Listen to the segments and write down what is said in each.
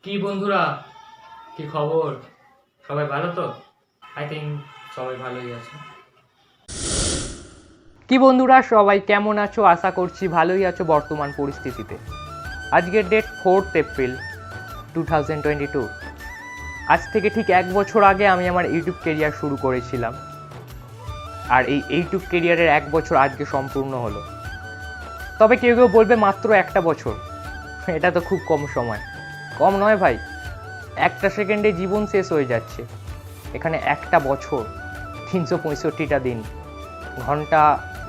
কি বন্ধুরা, কি খবর? সবাই ভালো তো? আই থিঙ্ক সবাই ভালোই আছে। কি বন্ধুরা, সবাই কেমন আছো? আশা করছি ভালোই আছো বর্তমান পরিস্থিতিতে। আজকের ডেট 4 এপ্রিল 2022। আজ থেকে ঠিক 1 বছর আগে আমি আমার ইউটিউব কেরিয়ার শুরু করেছিলাম, আর এই ইউটিউব কেরিয়ারের 1 বছর আজকে সম্পূর্ণ হলো। তবে কেউ কেউ বলবে মাত্র 1 বছর, এটা তো খুব কম সময়। কম নয় ভাই, একটা সেকেন্ডে জীবন শেষ হয়ে যাচ্ছে। এখানে একটা বছর, 365টা দিন। ঘন্টা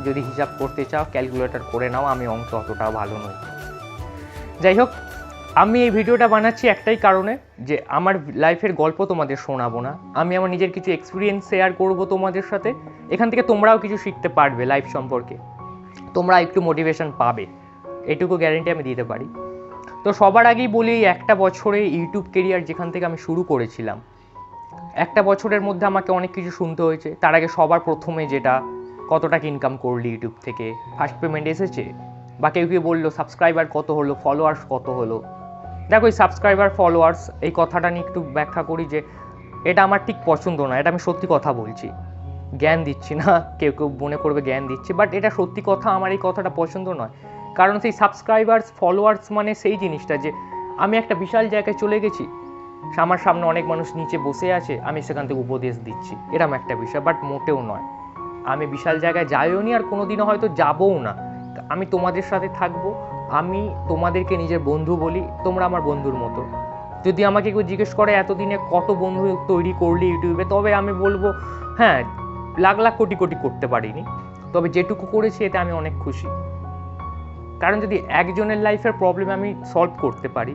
যদি হিসাব করতে চাও ক্যালকুলেটর করে নাও, আমি অঙ্কে অতটাও ভালো নই। যাই হোক, আমি এই ভিডিওটা বানাচ্ছি একটাই কারণে, যে আমার লাইফের গল্প তোমাদের শোনাবো না, আমি আমার নিজের কিছু এক্সপিরিয়েন্স শেয়ার করব তোমাদের সাথে। এখান থেকে তোমরাও কিছু শিখতে পারবে লাইফ সম্পর্কে, তোমরা একটু মোটিভেশন পাবে, এটুকু গ্যারেন্টি আমি দিতে পারি। তো সবার আগেই বলি, এই একটা বছরে ইউটিউব কেরিয়ার যেখান থেকে আমি শুরু করেছিলাম, একটা বছরের মধ্যে আমাকে অনেক কিছু শুনতে হয়েছে। তার আগে সবার প্রথমে যেটা, কত টাকা ইনকাম করলি ইউটিউব থেকে, ফার্স্ট পেমেন্ট এসেছে, বা কেউ কেউ বললো সাবস্ক্রাইবার কত হলো, ফলোয়ার্স কত হলো। দেখো, এই সাবস্ক্রাইবার ফলোয়ার্স এই কথাটা নিয়ে একটু ব্যাখ্যা করি, যে এটা আমার ঠিক পছন্দ না। এটা আমি সত্যি কথা বলছি, জ্ঞান দিচ্ছি না, কেউ কেউ মনে করবে জ্ঞান দিচ্ছি, বাট এটা সত্যি কথা। আমার এই কথাটা পছন্দ নয়, কারণ সেই সাবস্ক্রাইবার্স ফলোয়ার্স মানে সেই জিনিসটা যে আমি একটা বিশাল জায়গায় চলে গেছি, আমার সামনে অনেক মানুষ নিচে বসে আছে, আমি সেখান থেকে উপদেশ দিচ্ছি, এরম একটা বিষয়। বাট মোটেও নয়, আমি বিশাল জায়গায় যাইও নি, আর কোনোদিনও হয়তো যাবও না। আমি তোমাদের সাথে থাকবো, আমি তোমাদেরকে নিজের বন্ধু বলি, তোমরা আমার বন্ধুর মতো। যদি আমাকে কেউ জিজ্ঞেস করে এতদিনে কত বন্ধু তৈরি করলি ইউটিউবে, তবে আমি বলবো হ্যাঁ, লাখ লাখ কোটি কোটি করতে পারিনি, তবে যেটুকু করেছি এতে আমি অনেক খুশি। কারণ যদি একজনের লাইফের প্রবলেম আমি সলভ করতে পারি,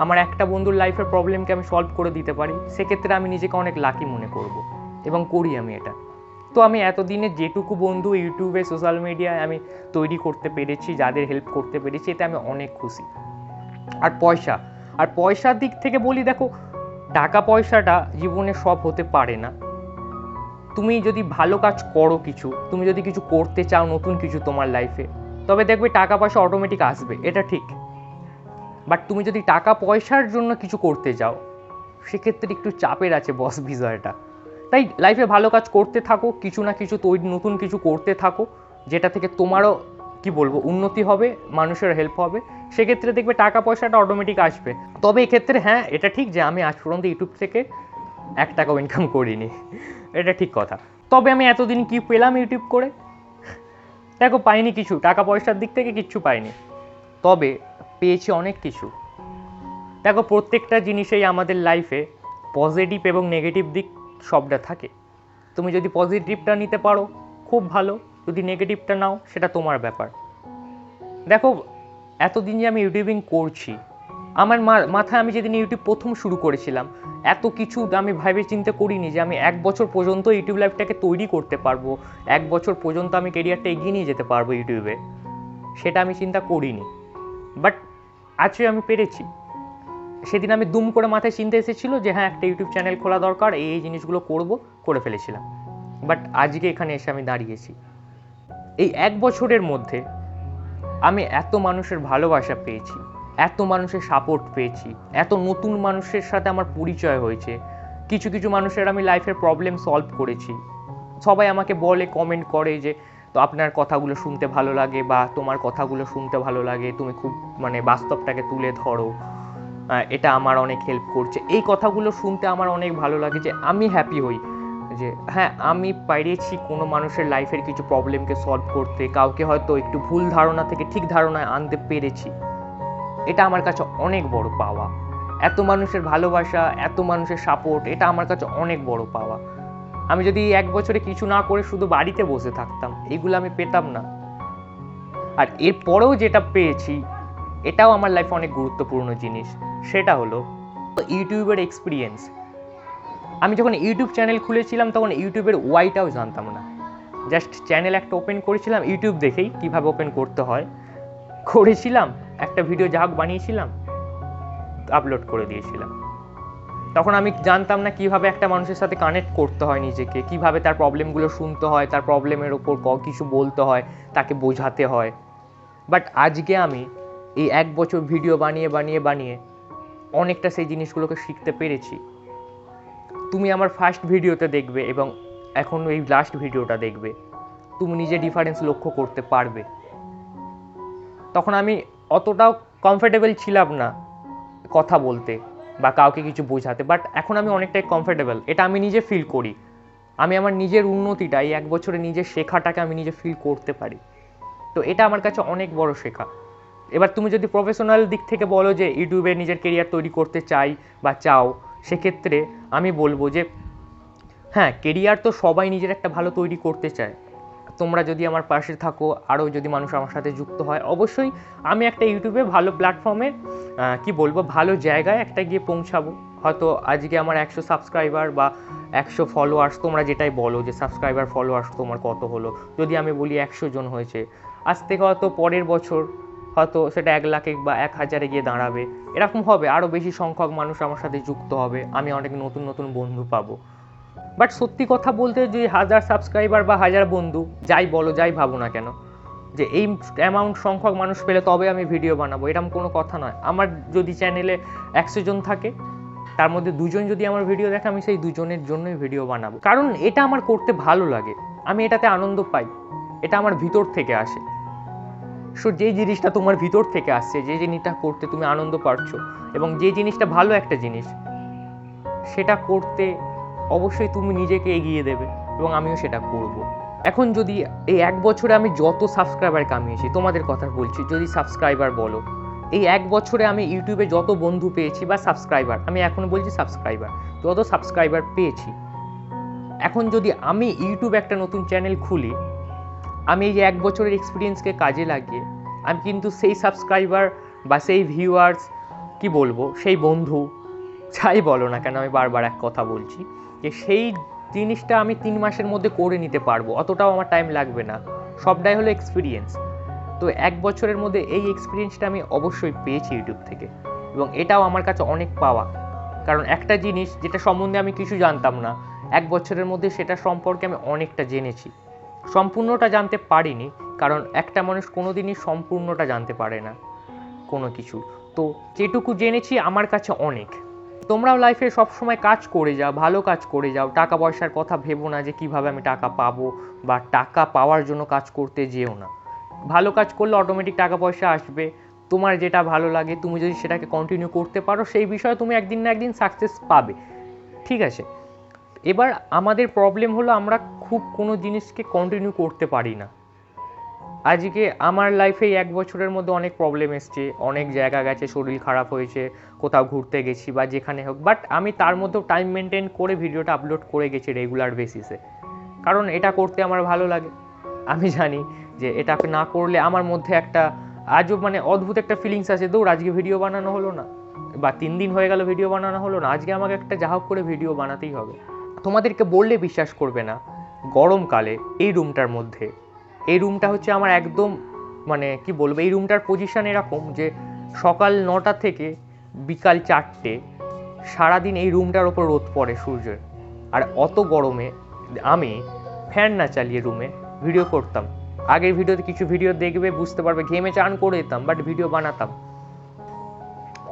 আমার একটা বন্ধুর লাইফের প্রবলেমকে আমি সলভ করে দিতে পারি, সেক্ষেত্রে আমি নিজেকে অনেক লাকি মনে করব, এবং করি আমি এটা। তো আমি এতদিনে যেটুকু বন্ধু ইউটিউবে সোশ্যাল মিডিয়ায় আমি তৈরি করতে পেরেছি, যাদের হেল্প করতে পেরেছি, এতে আমি অনেক খুশি। আর পয়সার দিক থেকে বলি, দেখো, টাকা পয়সাটা জীবনে সব হতে পারে না। তুমি যদি ভালো কাজ করো, তুমি যদি কিছু করতে চাও, নতুন কিছু তোমার লাইফে, তবে দেখবে টাকা পয়সা অটোমেটিক আসবে, এটা ঠিক। বাট তুমি যদি টাকা পয়সার জন্য কিছু করতে যাও, সেক্ষেত্রে একটু চাপের আছে বস বিষয়টা। তাই লাইফে ভালো কাজ করতে থাকো, কিছু না কিছু তৈরি, নতুন কিছু করতে থাকো, যেটা থেকে তোমারও কি বলবো উন্নতি হবে, মানুষের হেল্প হবে, সেক্ষেত্রে দেখবে টাকা পয়সাটা অটোমেটিক আসবে। তবে এক্ষেত্রে হ্যাঁ, এটা ঠিক যে আমি আজ পর্যন্ত ইউটিউব থেকে 1 টাকাও ইনকাম করিনি, এটা ঠিক কথা। তবে আমি এতদিন কি পেলাম ইউটিউব করে? দেখো, পাইনি কিছু, টাকা পয়সার দিক থেকে কিচ্ছু পাইনি, তবে পেয়েছি অনেক কিছু। দেখো, প্রত্যেকটা জিনিসেই আমাদের লাইফে পজিটিভ এবং নেগেটিভ দিক সবটা থাকে। তুমি যদি পজিটিভটা নিতে পারো খুব ভালো, যদি নেগেটিভটা নাও সেটা তোমার ব্যাপার। দেখো, এতদিন যে আমি ইউটিউবিং করছি, আমার মাথায় আমি যেদিন ইউটিউব প্রথম শুরু করেছিলাম, এত কিছু আমি ভেবে চিন্তে করিনি যে আমি 1 বছর পর্যন্ত ইউটিউব লাইফটাকে তৈরি করতে পারবো, 1 বছর পর্যন্ত আমি কেরিয়ারটা এগিয়ে নিয়ে যেতে পারবো ইউটিউবে, সেটা আমি চিন্তা করিনি। বাট আজকে আমি পেরেছি। সেদিন আমি দুম করে মাথায় চিন্তা এসেছিলো যে হ্যাঁ, একটা ইউটিউব চ্যানেল খোলা দরকার, এই জিনিসগুলো করে ফেলেছিলাম। বাট আজকে এখানে এসে আমি দাঁড়িয়েছি। এই 1 বছরের মধ্যে আমি এত মানুষের ভালোবাসা পেয়েছি, এত মানুষের সাপোর্ট পেয়েছি, এত নতুন মানুষের সাথে আমার পরিচয় হয়েছে, কিছু কিছু মানুষের আমি লাইফের প্রবলেম সলভ করেছি। সবাই আমাকে বলে, কমেন্ট করে যে তো আপনার কথাগুলো শুনতে ভালো লাগে, বা তোমার কথাগুলো শুনতে ভালো লাগে, তুমি খুব বাস্তবটাকে তুলে ধরো, এটা আমার অনেক হেল্প করছে। এই কথাগুলো শুনতে আমার অনেক ভালো লাগে, যে আমি হ্যাপি হই যে হ্যাঁ, আমি পেরেছি কোনো মানুষের লাইফের কিছু প্রবলেমকে সলভ করতে, কাউকে হয়তো একটু ভুল ধারণা থেকে ঠিক ধারণায় আনতে পেরেছি। এটা আমার কাছে অনেক বড় পাওয়া। এত মানুষের ভালোবাসা, এত মানুষের সাপোর্ট, এটা আমার কাছে অনেক বড় পাওয়া। আমি যদি 1 বছরে কিছু না করে শুধু বাড়িতে বসে থাকতাম, এগুলো আমি পেতাম না। আর এরপরেও যেটা পেয়েছি, এটাও আমার লাইফে অনেক গুরুত্বপূর্ণ জিনিস, সেটা হলো ইউটিউবের এক্সপিরিয়েন্স। আমি যখন ইউটিউব চ্যানেল খুলেছিলাম, তখন ইউটিউবের ওয়াইটাও জানতাম না। জাস্ট চ্যানেল একটা ওপেন করেছিলাম ইউটিউব দেখেই, কীভাবে ওপেন করতে হয় করেছিলাম, একটা ভিডিও যা হোক বানিয়েছিলাম, আপলোড করে দিয়েছিলাম। তখন আমি জানতাম না কীভাবে একটা মানুষের সাথে কানেক্ট করতে হয় নিজেকে, কীভাবে তার প্রবলেমগুলো শুনতে হয়, তার প্রবলেমের ওপর কিছু বলতে হয়, তাকে বোঝাতে হয়। বাট আজকে আমি এই 1 বছর ভিডিও বানিয়ে বানিয়ে বানিয়ে অনেকটা সেই জিনিসগুলোকে শিখতে পেরেছি। তুমি আমার ফার্স্ট ভিডিওতে দেখবে এবং এখন এই লাস্ট ভিডিওটা দেখবে, তুমি নিজে ডিফারেন্স লক্ষ্য করতে পারবে। তখন আমি অতটাও কমফোর্টেবল ছিলাম না কথা বলতে বা কাউকে কিছু বোঝাতে, বাট এখন আমি অনেকটাই কমফোর্টেবল। এটা আমি নিজে ফিল করি। আমি আমার নিজের উন্নতিটা, এই 1 বছরে নিজের শেখাটাকে আমি নিজে ফিল করতে পারি। তো এটা আমার কাছে অনেক বড় শেখা। এবার তুমি যদি প্রফেশনাল দিক থেকে বলো যে ইউটিউবে নিজের কেরিয়ার তৈরি করতে চাই বা চাও, সেক্ষেত্রে আমি বলবো যে হ্যাঁ, কেরিয়ার তো সবাই নিজের একটা ভালো তৈরি করতে চায়। তোমরা যদি আমার পাশে থাকো, আরও যদি মানুষ আমার সাথে যুক্ত হয়, অবশ্যই আমি একটা ইউটিউবে ভালো প্ল্যাটফর্মে কি বলবো, ভালো জায়গায় একটা গিয়ে পৌঁছাবো। হয়তো আজকে আমার 100 সাবস্ক্রাইবার বা 100 ফলোয়ার্স, তোমরা যেটাই বলো যে সাবস্ক্রাইবার ফলোয়ার্স তোমার কত হলো, যদি আমি বলি 100 জন হয়েছে, আজ থেকে হয়তো পরের বছর হয়তো সেটা 1 লাখে বা 1000-এ গিয়ে দাঁড়াবে। এরকম হবে, আরও বেশি সংখ্যক মানুষ আমার সাথে যুক্ত হবে, আমি অনেক নতুন নতুন বন্ধু পাবো। বাট সত্যি কথা বলতে, যে 1000 সাবস্ক্রাইবার বা 1000 বন্ধু, যাই বলো যাই ভাবো না কেন, যে এই অ্যামাউন্ট সংখ্যক মানুষ পেলে তবে আমি ভিডিও বানাবো, এরকম কোনো কথা নয়। আমার যদি চ্যানেলে 100 জন থাকে, তার মধ্যে 2 জন যদি আমার ভিডিও দেখে, আমি সেই 2 জনের জন্যই ভিডিও বানাবো, কারণ এটা আমার করতে ভালো লাগে, আমি এটাতে আনন্দ পাই, এটা আমার ভিতর থেকে আসে। সো যে জিনিসটা তোমার ভিতর থেকে আসছে, যে জিনিসটা করতে তুমি আনন্দ পাচ্ছো এবং যে জিনিসটা ভালো একটা জিনিস, সেটা করতে অবশ্যই তুমি নিজেকে এগিয়ে দেবে এবং আমিও সেটা করব। এখন যদি এই 1 বছরে আমি যত সাবস্ক্রাইবার কামিয়েছি, তোমাদের কথা বলছি, যদি সাবস্ক্রাইবার বলো, এই 1 বছরে আমি ইউটিউবে যত বন্ধু পেয়েছি বা সাবস্ক্রাইবার, আমি এখন বলছি সাবস্ক্রাইবার, যত সাবস্ক্রাইবার পেয়েছি, এখন যদি আমি ইউটিউবে একটা নতুন চ্যানেল খুলি, আমি এই যে 1 বছরের এক্সপিরিয়েন্সকে কাজে লাগিয়ে আমি কিন্তু সেই সাবস্ক্রাইবার বা সেই ভিউয়ার্স, কি বলবো, সেই বন্ধু, যাই বলো না কেন, আমি বারবার এক কথা বলছি যে সেই জিনিসটা আমি 3 মাসের মধ্যে করে নিতে পারবো, অতটাও আমার টাইম লাগবে না। সবটাই হলো এক্সপিরিয়েন্স। তো 1 বছরের মধ্যে এই এক্সপিরিয়েন্সটা আমি অবশ্যই পেয়েছি ইউটিউব থেকে, এবং এটাও আমার কাছে অনেক পাওয়া। কারণ একটা জিনিস যেটা সম্বন্ধে আমি কিছু জানতাম না, 1 বছরের মধ্যে সেটা সম্পর্কে আমি অনেকটা জেনেছি। সম্পূর্ণটা জানতে পারিনি, কারণ একটা মানুষ কোনোদিনই সম্পূর্ণটা জানতে পারে না কোনো কিছু। তো যেটুকু জেনেছি আমার কাছে অনেক। তোমরাও লাইফে সবসময় কাজ করে যাও, ভালো কাজ করে যাও, টাকা পয়সার কথা ভেবো না যে কীভাবে আমি টাকা পাবো, বা টাকা পাওয়ার জন্য কাজ করতে যেও না। ভালো কাজ করলে অটোমেটিক টাকা পয়সা আসবে। তোমার যেটা ভালো লাগে, তুমি যদি সেটাকে কন্টিনিউ করতে পারো, সেই বিষয়ে তুমি একদিন না একদিন সাকসেস পাবে। ঠিক আছে? এবার আমাদের প্রবলেম হলো আমরা খুব কোনো জিনিসকে কন্টিনিউ করতে পারি না। আজকে আমার লাইফে 1 বছরের মধ্যে অনেক প্রবলেম এসছে, অনেক জায়গা গেছে, শরীর খারাপ হয়েছে, কোথাও ঘুরতে গেছি বা যেখানে হোক, বাট আমি তার মধ্যেও টাইম মেনটেন করে ভিডিওটা আপলোড করে গেছি রেগুলার বেসিসে, কারণ এটা করতে আমার ভালো লাগে। আমি জানি যে এটা না করলে আমার মধ্যে একটা আজও মানে অদ্ভুত একটা ফিলিংস আছে, দৌড় আজকে ভিডিও বানানো হলো না, বা 3 দিন হয়ে গেল ভিডিও বানানো হলো না, আজকে আমাকে একটা যা হোক করে ভিডিও বানাতেই হবে। তোমাদেরকে বললে বিশ্বাস করবে না, গরমকালে এই রুমটার মধ্যে, এই রুমটা হচ্ছে আমার একদম মানে কি বলবো, এই রুমটার পজিশন এরকম যে সকাল 9টা থেকে বিকাল 4টে সারাদিন এই রুমটার ওপর রোদ পড়ে সূর্যের, আর অত গরমে আমি ফ্যান না চালিয়ে রুমে ভিডিও করতাম। আগের ভিডিওতে কিছু ভিডিও দেখবে, বুঝতে পারবে, ঘেমে চান করে দিতাম, বাট ভিডিও বানাতাম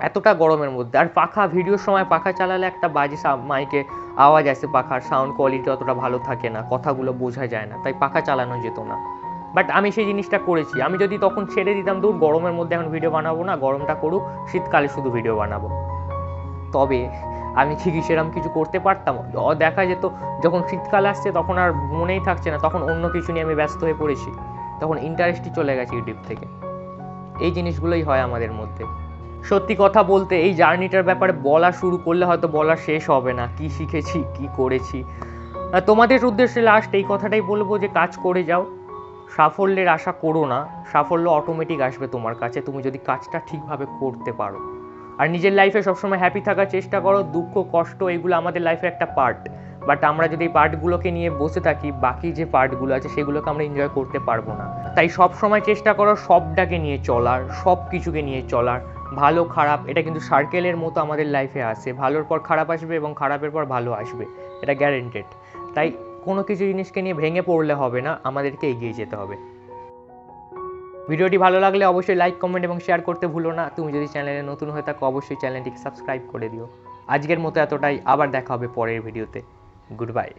এতটা গরমের মধ্যে। আর পাখা, ভিডিওর সময় পাখা চালালে একটা বাজে মাইকে আওয়াজ আসে, পাখার সাউন্ড কোয়ালিটি অতটা ভালো থাকে না, কথাগুলো বোঝা যায় না, তাই পাখা চালানো যেত না। বাট আমি সেই জিনিসটা করেছি। আমি যদি তখন ছেড়ে দিতাম, দূর গরমের মধ্যে এখন ভিডিও বানাবো না, গরমটা করুক, শীতকালে শুধু ভিডিও বানাবো, তবে আমি কি সেরকম কিছু করতে পারতাম? দেখা যেত যখন শীতকাল আসছে তখন আর মনেই থাকছে না, তখন অন্য কিছু নিয়ে আমি ব্যস্ত হয়ে পড়েছি, তখন ইন্টারেস্টই চলে গেছে ইউটিউব থেকে। এই জিনিসগুলোই হয় আমাদের মধ্যে। সত্যি কথা বলতে এই জার্নিটার ব্যাপারে বলা শুরু করলে হয়তো বলা শেষ হবে না, কি শিখেছি, কি করেছি। তোমাদের উদ্দেশ্যে লাস্ট এই কথাটাই বলবো যে কাজ করে যাও, সাফল্যের আশা করো না, সাফল্য অটোমেটিক আসবে তোমার কাছে, তুমি যদি কাজটা ঠিকভাবে করতে পারো। আর নিজের লাইফে সবসময় হ্যাপি থাকার চেষ্টা করো। দুঃখ কষ্ট এগুলো আমাদের লাইফের একটা পার্ট, বাট আমরা যদি এই পার্টগুলোকে নিয়ে বসে থাকি, বাকি যে পার্টগুলো আছে সেগুলোকে আমরা এনজয় করতে পারবো না। তাই সব সময় চেষ্টা করো সবটাকে নিয়ে চলার, সব কিছুকে নিয়ে চলার। ভালো খারাপ এটা কিন্তু সার্কেলের মতো আমাদের লাইফে আসে, ভালোর পর খারাপ আসবে এবং খারাপের পর ভালো আসবে, এটা গ্যারেন্টেড। তাই কোনো কিছু জিনিসকে নিয়ে ভেঙে পড়লে হবে না, আমাদেরকে এগিয়ে যেতে হবে। ভিডিওটি ভালো লাগলে অবশ্যই লাইক, কমেন্ট এবং শেয়ার করতে ভুলো না। তুমি যদি চ্যানেলে নতুন হয়ে থাকো অবশ্যই চ্যানেলটিকে সাবস্ক্রাইব করে দিও। আজকের মতো এতটাই, আবার দেখা হবে পরের ভিডিওতে। Good bye.